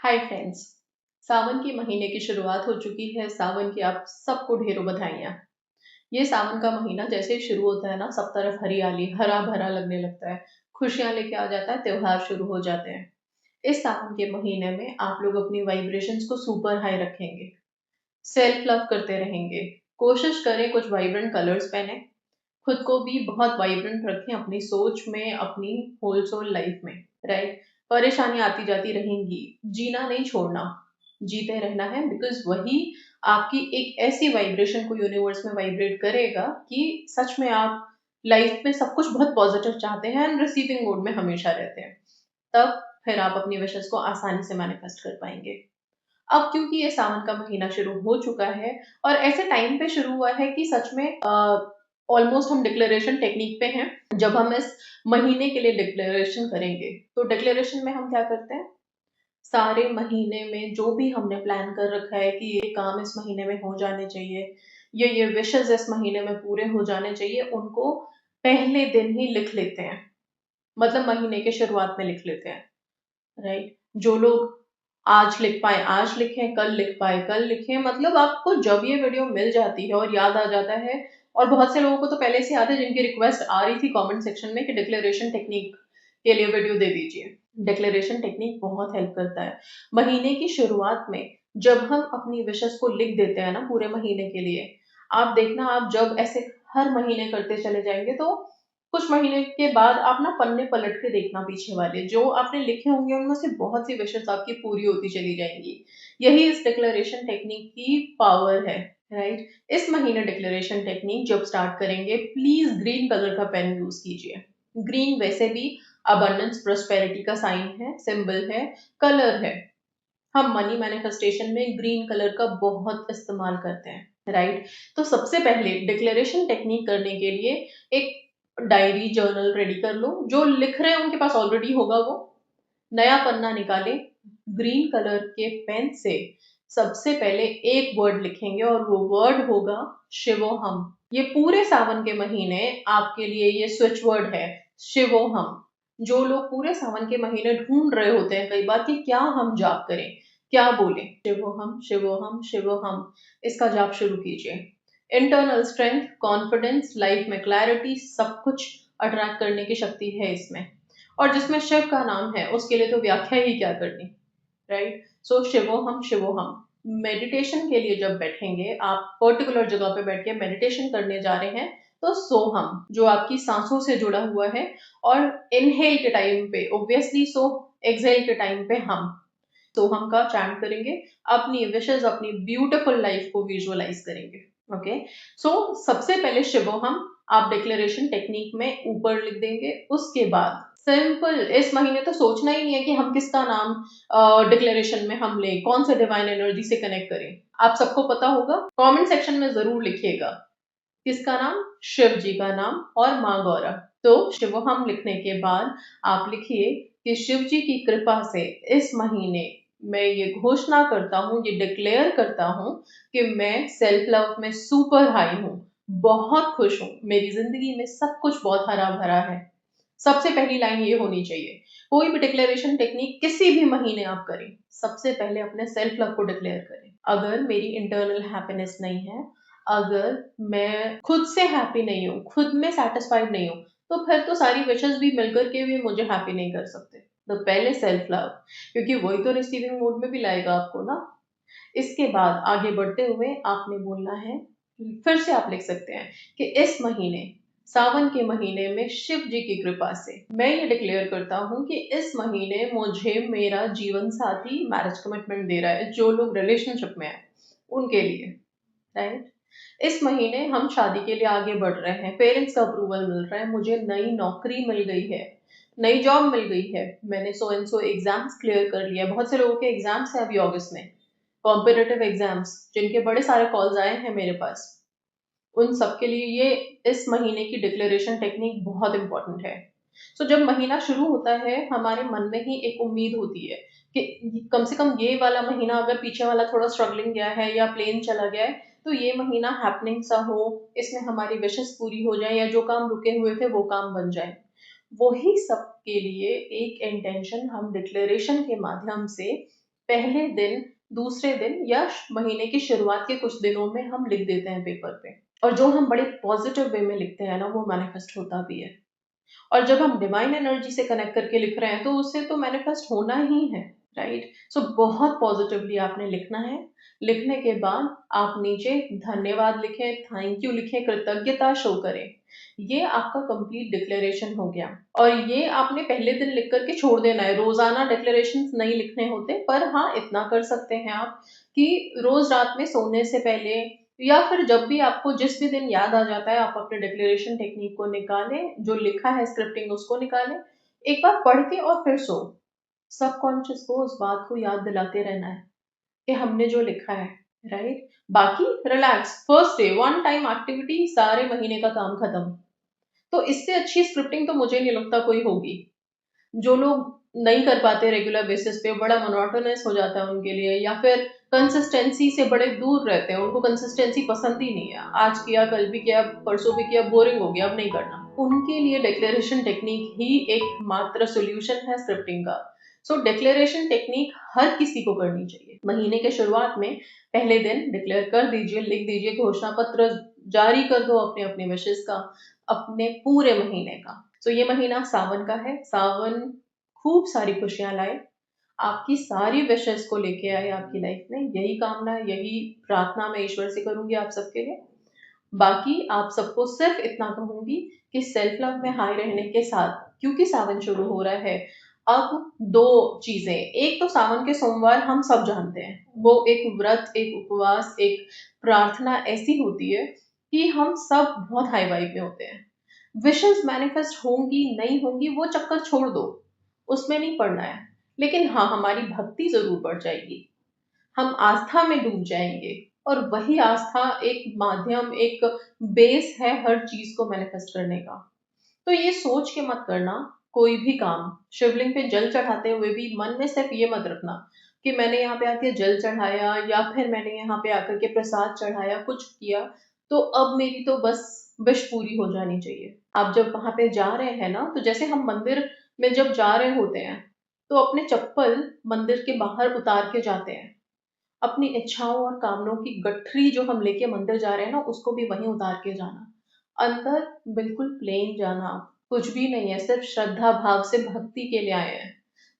Hi friends. सावन के महीने की शुरुआत हो चुकी है। सावन की आप सबको ढेरों बधाइयाँ। ये सावन का महीना जैसे ही शुरू होता है ना, सब तरफ हरियाली हरा भरा लगने लगता है। खुशियां लेके आ जाता है, त्योहार शुरू हो जाते हैं। इस सावन के महीने में आप लोग अपनी वाइब्रेशंस को सुपर हाई रखेंगे, सेल्फ लव करते रहेंगे। कोशिश करें कुछ वाइब्रेंट कलर्स पहने, खुद को भी बहुत वाइब्रेंट रखें अपनी सोच में, अपनी होल सोल लाइफ में। राइट। परेशानी आती जाती रहेंगी, जीना नहीं छोड़ना, जीते रहना है, बिकॉज वही आपकी एक ऐसी वाइब्रेशन को यूनिवर्स में वाइब्रेट करेगा कि सच में आप लाइफ में सब कुछ बहुत पॉजिटिव चाहते हैं एंड रिसीविंग मोड में हमेशा रहते हैं। तब फिर आप अपनी विशेष को आसानी से मैनिफेस्ट कर पाएंगे। अब क्योंकि ये सावन का महीना शुरू हो चुका है और ऐसे टाइम पे शुरू हुआ है कि सच में ऑलमोस्ट हम डिक्लेरेशन टेक्निक पे हैं। जब हम इस महीने के लिए डिक्लेरेशन करेंगे तो डिक्लेरेशन में हम क्या करते हैं, सारे महीने में जो भी हमने प्लान कर रखा है कि ये काम इस महीने में हो जाने चाहिए, ये विशेस इस महीने में पूरे हो जाने चाहिए, उनको पहले दिन ही लिख लेते हैं। मतलब महीने के शुरुआत में लिख लेते हैं। राइट। जो लोग आज लिख पाए आज लिखें, कल लिख पाए कल लिखें। मतलब आपको जब ये वीडियो मिल जाती है और याद आ जाता है, और बहुत से लोगों को तो पहले से याद है जिनकी रिक्वेस्ट आ रही थी कमेंट सेक्शन में कि डिक्लेरेशन टेक्निक के लिए वीडियो दे दीजिए। डिक्लेरेशन टेक्निक बहुत हेल्प करता है महीने की शुरुआत में। जब हम अपनी विशेस को लिख देते हैं ना पूरे महीने के लिए, आप देखना, आप जब ऐसे हर महीने करते चले जाएंगे तो कुछ महीने के बाद आप ना पन्ने पलट के देखना, पीछे वाले जो आपने लिखे होंगे उनमें से बहुत सी विशेष आपकी पूरी होती चली जाएंगी। यही इस डिक्लेरेशन टेक्निक की पावर है। राइट। इस महीने डिक्लेरेशन टेक्निक जब स्टार्ट करेंगे, प्लीज ग्रीन कलर का पेन यूज कीजिए। ग्रीन वैसे भी अबंडेंस प्रोस्पेरिटी का साइन है, सिंबल है, कलर है। हम मनी मैनिफेस्टेशन में ग्रीन कलर का बहुत इस्तेमाल करते हैं। राइट। तो सबसे पहले डिक्लेरेशन टेक्निक करने के लिए एक डायरी जर्नल रेडी कर लो। जो लिख रहे हैं उनके पास ऑलरेडी होगा, वो नया पन्ना निकाले, ग्रीन कलर के पेन से सबसे पहले एक वर्ड लिखेंगे और वो वर्ड होगा शिवोहम। ये पूरे सावन के महीने आपके लिए ये स्विच वर्ड है, शिवोहम। जो लोग पूरे सावन के महीने ढूंढ रहे होते हैं कई बार कि क्या हम जाप करें, क्या बोले, शिवोहम शिवोहम शिवोहम, इसका जाप शुरू कीजिए। इंटरनल स्ट्रेंथ, कॉन्फिडेंस, लाइफ में क्लैरिटी, सब कुछ अट्रैक्ट करने की शक्ति है इसमें। और जिसमें शिव का नाम है उसके लिए तो व्याख्या ही क्या करनी। राइट। सो शिवोहम शिवोहम। मेडिटेशन के लिए जब बैठेंगे, आप पर्टिकुलर जगह पे बैठ के मेडिटेशन करने जा रहे हैं, तो सोहम जो आपकी सांसों से जुड़ा हुआ है, और इनहेल के टाइम पे ऑब्वियसली सो, एक्सहेल के टाइम पे हम सोहम का चैंट करेंगे। अपनी विशेष, अपनी ब्यूटीफुल लाइफ को विजुअलाइज करेंगे। ओके। सो सबसे पहले शिवोहम आप डिक्लेरेशन टेक्निक में ऊपर लिख देंगे। उसके बाद सिंपल, इस महीने तो सोचना ही नहीं है कि हम किसका नाम डिक्लेरेशन में हम लें, कौन से डिवाइन एनर्जी से कनेक्ट करें। आप सबको पता होगा, कमेंट सेक्शन में जरूर लिखिएगा किसका नाम, शिव जी का नाम और माँ गौरा। तो शिवोहम लिखने के बाद आप लिखिए कि शिव जी की कृपा से इस महीने मैं ये घोषणा करता हूँ, ये डिक्लेयर करता हूँ कि मैं सेल्फ लव में सुपर हाई हूँ, बहुत खुश हूँ, मेरी जिंदगी में सब कुछ बहुत हरा भरा है। सबसे पहली लाइन ये होनी चाहिए। कोई भी डिक्लेरेशन टेक्निक किसी भी महीने आप करें, सबसे पहले अपने सेल्फ लव को डिक्लेयर करें। अगर मेरी इंटरनल हैप्पीनेस नहीं है, अगर मैं खुद से हैप्पी नहीं हूँ, खुद में सेटिस्फाइड नहीं हूँ, तो फिर तो सारी विशेस भी मिलकर के भी मुझे हैप्पी नहीं कर सकते। तो पहले सेल्फ लव, क्योंकि वही तो रिसीविंग मोड में भी लाएगा आपको ना। इसके बाद आगे बढ़ते हुए आपने बोलना है, फिर से आप लिख सकते हैं कि इस महीने, सावन के महीने में शिव जी की कृपा से मैं ये डिक्लेयर करता हूँ कि इस महीने मुझे मेरा जीवन साथी मैरिज कमिटमेंट दे रहा है। जो लोग रिलेशनशिप में हैं उनके लिए। राइट। इस महीने हम शादी के लिए आगे बढ़ रहे हैं, पेरेंट्स का अप्रूवल मिल रहा है, मुझे नई नौकरी मिल गई है, नई जॉब मिल गई है, मैंने so and so exams clear कर लिया है। बहुत से लोगों के एग्जाम्स हैं अभी अगस्त में, कॉम्पिटेटिव एग्जाम्स, जिनके बड़े सारे कॉल्स आए हैं मेरे पास। उन सबके लिए ये इस महीने की डिक्लेरेशन टेक्निक बहुत इंपॉर्टेंट है। सो जब महीना शुरू होता है, हमारे मन में ही एक उम्मीद होती है कि कम से कम ये वाला महीना, अगर पीछे वाला थोड़ा स्ट्रगलिंग गया है या प्लेन चला गया है, तो ये महीना हैपनिंग सा हो, इसमें हमारी विशेस पूरी हो जाए, या जो काम रुके हुए थे वो काम बन जाए। वही सब के लिए एक इंटेंशन हम डिक्लेरेशन के माध्यम से पहले दिन, दूसरे दिन या महीने की शुरुआत के कुछ दिनों में हम लिख देते हैं पेपर पे, और जो हम बड़े पॉजिटिव वे में लिखते हैं ना, वो मैनिफेस्ट होता भी है। और जब हम डिवाइन एनर्जी से कनेक्ट करके लिख रहे हैं तो उससे तो मैनिफेस्ट होना ही है, राइट? सो बहुत पॉजिटिवली आपने लिखना है। लिखने के बाद आप नीचे धन्यवाद लिखें, थैंक यू लिखें, कृतज्ञता शो करें। ये आपका कंप्लीट डिक्लेरेशन हो गया। और ये आपने पहले दिन लिख करके छोड़ देना है, रोजाना डिक्लेरेशन नहीं लिखने होते, पर हाँ इतना कर सकते हैं आप कि रोज रात में सोने से पहले या फिर जब भी आपको जिस भी दिन याद आ जाता है, आप अपने डिक्लेरेशन टेक्निक को निकालें, जो लिखा है स्क्रिप्टिंग उसको निकालें, एक बार पढ़ के और फिर सो। सबकॉन्शियस को उस बात को याद दिलाते रहना है कि हमने जो लिखा है, राइट? बाकी relax, first day one time activity, सारे महीने का काम खत्म। तो इससे अच्छी स्क्रिप्टिंग तो मुझे नहीं लगता कोई होगी। जो लोग नहीं कर पाते रेगुलर बेसिस पे, बड़ा मोनोटोनस हो जाता है उनके लिए, या फिर कंसिस्टेंसी से बड़े दूर रहते हैं, उनको कंसिस्टेंसी पसंद ही नहीं है, आज किया कल भी किया परसों भी किया, बोरिंग हो गया अब नहीं करना, उनके लिए डिक्लेरेशन टेक्निक ही एक मात्र सोल्यूशन है स्क्रिप्टिंग का। सो डिक्लेरेशन टेक्निक हर किसी को करनी चाहिए। महीने के शुरुआत में पहले दिन डिक्लेयर कर दीजिए, लिख दीजिए, घोषणा पत्र जारी कर दो अपने अपने विशेष का, अपने पूरे महीने का। तो ये महीना सावन का है। सावन खूब सारी खुशियां लाए, आपकी सारी विशेष को लेके आए आपकी लाइफ में, यही कामना, यही प्रार्थना मैं ईश्वर से करूंगी आप सबके लिए। बाकी आप सबको सिर्फ इतना कहूंगी कि सेल्फ लव में हाई रहने के साथ, क्योंकि सावन शुरू हो रहा है, अब दो चीजें, एक तो सावन के सोमवार हम सब जानते हैं, वो एक व्रत, एक उपवास, एक प्रार्थना ऐसी होती है कि हम सब बहुत हाई वाइब में होते हैं। विशेष मैनिफेस्ट होंगी नहीं होंगी वो चक्कर छोड़ दो, उसमें नहीं पड़ना है। लेकिन हाँ, हमारी भक्ति जरूर बढ़ जाएगी, हम आस्था में डूब जाएंगे, और वही आस्था एक माध्यम, एक बेस है हर चीज को मैनिफेस्ट करने का। तो ये सोच के मत करना कोई भी काम। शिवलिंग पे जल चढ़ाते हुए भी मन में सिर्फ ये मत रखना कि मैंने यहाँ पे आके जल चढ़ाया, या फिर मैंने यहाँ पे आकर के प्रसाद चढ़ाया, कुछ किया, तो अब मेरी तो बस विश पूरी हो जानी चाहिए। आप जब वहां पे जा रहे हैं ना, तो जैसे हम मंदिर में जब जा रहे होते हैं, तो अपने चप्पल मंदिर के बाहर उतार के जाते हैं। अपनी इच्छाओं और कामनों की गठरी जो हम लेके मंदिर जा रहे हैं ना, उसको भी वहीं उतार के जाना। अंदर बिल्कुल प्लेन जाना, कुछ भी नहीं है, सिर्फ श्रद्धा भाव से भक्ति के लिए आए हैं।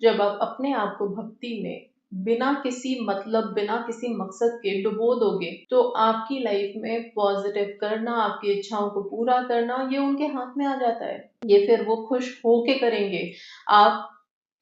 जब आप अपने आप को भक्ति में बिना किसी मतलब, बिना किसी मकसद के डुबो दोगे, तो आपकी लाइफ में पॉजिटिव करना, आपकी इच्छाओं को पूरा करना, ये उनके हाथ में आ जाता है। ये फिर वो खुश होके करेंगे। आप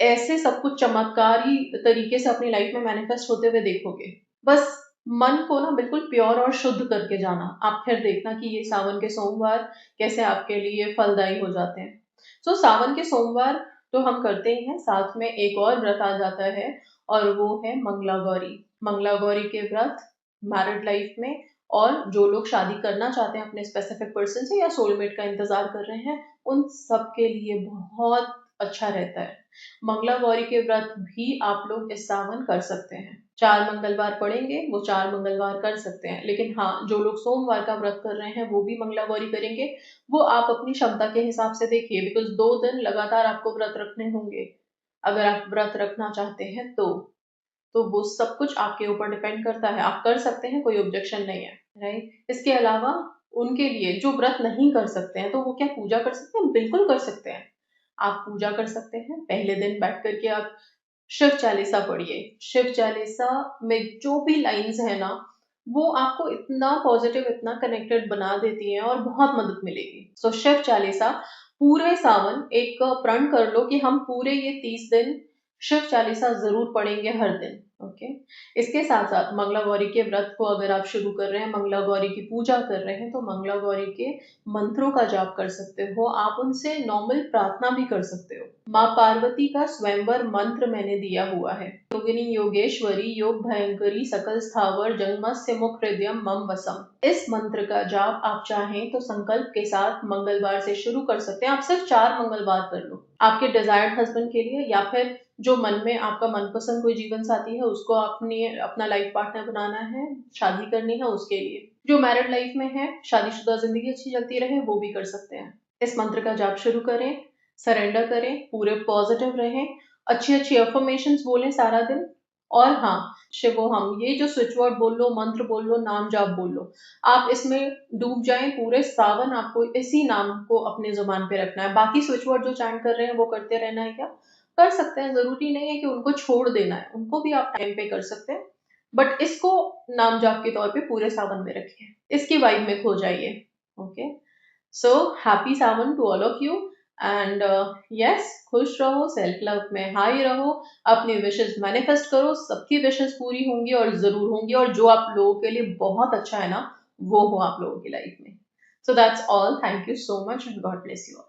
ऐसे सब कुछ चमत्कारी तरीके से अपनी लाइफ में मैनिफेस्ट होते हुए देखोगे। बस मन को ना बिल्कुल प्योर और शुद्ध करके जाना, आप फिर देखना कि ये सावन के सोमवार कैसे आपके लिए फलदायी हो जाते हैं। सो सावन के सोमवार तो हम करते ही हैं, साथ में एक और व्रत आ जाता है, और वो है मंगला गौरी। मंगला गौरी के व्रत मैरिड लाइफ में, और जो लोग शादी करना चाहते हैं अपने स्पेसिफिक पर्सन से, या सोलमेट का इंतजार कर रहे हैं, उन सब के लिए बहुत अच्छा रहता है। मंगला गौरी के व्रत भी आप लोग इस सावन कर सकते हैं। 4 मंगलवार पड़ेंगे, वो 4 मंगलवार कर सकते हैं, लेकिन हाँ, जो लोग सोमवार का व्रत कर रहे हैं वो भी मंगला गौरी करेंगे। वो आप अपनी क्षमता के हिसाब से देखिए, बिकॉज 2 दिन लगातार आपको व्रत रखने होंगे। अगर आप व्रत रखना चाहते हैं तो वो सब कुछ आपके ऊपर डिपेंड करता है, आप कर सकते हैं, कोई ऑब्जेक्शन नहीं है, राइट? इसके अलावा उनके लिए जो व्रत नहीं कर सकते हैं, तो वो क्या पूजा कर सकते हैं? बिल्कुल कर सकते हैं। आप पूजा कर सकते हैं, पहले दिन बैठ करके आप शिव चालीसा पढ़िए। शिव चालीसा में जो भी लाइंस है ना, वो आपको इतना पॉजिटिव, इतना कनेक्टेड बना देती हैं, और बहुत मदद मिलेगी। सो शिव चालीसा पूरे सावन एक प्रण कर लो कि हम पूरे ये 30 दिन शिव चालीसा जरूर पढ़ेंगे हर दिन। ओके। इसके साथ साथ मंगला गौरी के व्रत को अगर आप शुरू कर रहे हैं, मंगला गौरी की पूजा कर रहे हैं, तो मंगला गौरी के मंत्रों का जाप कर सकते हो, आप उनसे नॉर्मल प्रार्थना भी कर सकते हो। माँ पार्वती का स्वयंवर मंत्र मैंने दिया हुआ है, योगिनी योगेश्वरी योग भयंकरी सकल स्थावर जन्मस्य मुख हृदयम मम वसम। इस मंत्र का जाप आप चाहें तो संकल्प के साथ मंगलवार से शुरू कर सकते हैं। आप सिर्फ 4 मंगलवार कर लो, आपके डिजायर्ड हस्बैंड के लिए, या फिर जो मन में आपका मनपसंद कोई जीवन साथी है, उसको अपना लाइफ पार्टनर बनाना है, शादी करनी है, उसके लिए। जो मैरिड लाइफ में है, शादीशुदा जिंदगी अच्छी चलती रहे, वो भी कर सकते हैं। इस मंत्र का जाप शुरू करें, सरेंडर करें, पूरे पॉजिटिव रहें, अच्छी अच्छी अफर्मेशंस बोलें सारा दिन, और हाँ, शिवोहम, ये जो स्विच वर्ड बोल लो, मंत्र बोल लो, नाम जाप बोल लो, आप इसमें डूब जाएं पूरे सावन, आपको इसी नाम को अपने जुबान पे रखना है। बाकी स्विच वर्ड जो चैंट कर रहे हैं वो करते रहना है क्या, कर सकते हैं, जरूरी नहीं है कि उनको छोड़ देना है, उनको भी आप टाइम पे कर सकते हैं, बट इसको नाम जाप के तौर पे पूरे सावन में रखिए, इसकी वाइब में खो जाइए। Okay, so happy Sawan to all of you, and yes, खुश रहो, सेल्फ लव में हाई रहो, अपनी विशेस मैनिफेस्ट करो, सबकी विशेस पूरी होंगी और जरूर होंगी, और जो आप लोगों के लिए बहुत अच्छा है ना, वो हो आप लोगों की लाइफ में। So that's all, thank you so much and God bless you.